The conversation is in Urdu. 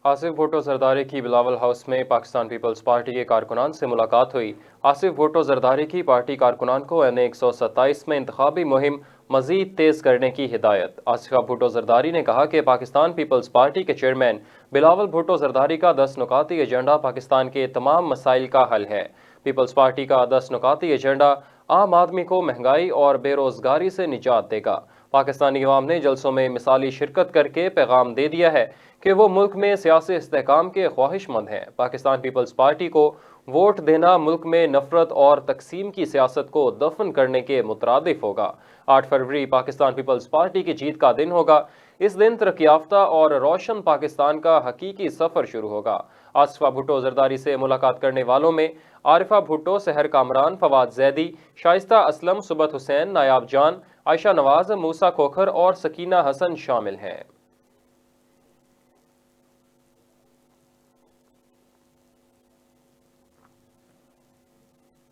آصف بھٹو زرداری کی بلاول ہاؤس میں پاکستان پیپلز پارٹی کے کارکنان سے ملاقات ہوئی۔ آصف بھٹو زرداری کی پارٹی کارکنان کو این 127 میں انتخابی مہم مزید تیز کرنے کی ہدایت۔ آصف بھٹو زرداری نے کہا کہ پاکستان پیپلز پارٹی کے چیئرمین بلاول بھٹو زرداری کا 10 نکاتی ایجنڈا پاکستان کے تمام مسائل کا حل ہے۔ پیپلز پارٹی کا 10 نکاتی ایجنڈا عام آدمی کو مہنگائی اور بے روزگاری سے نجات دے گا۔ پاکستانی عوام نے جلسوں میں مثالی شرکت کر کے پیغام دے دیا ہے کہ وہ ملک میں سیاسی استحکام کے خواہش مند ہیں۔ پاکستان پیپلز پارٹی کو ووٹ دینا ملک میں نفرت اور تقسیم کی سیاست کو دفن کرنے کے مترادف ہوگا۔ 8 فروری پاکستان پیپلز پارٹی کی جیت کا دن ہوگا۔ اس دن ترقی یافتہ اور روشن پاکستان کا حقیقی سفر شروع ہوگا۔ آصف بھٹو زرداری سے ملاقات کرنے والوں میں عارفہ بھٹو، سحر کامران، فواد زیدی، شائستہ اسلم، صبت حسین، نایاب جان، عائشہ نواز، موسیٰ کھوکھر اور سکینہ حسن شامل ہیں۔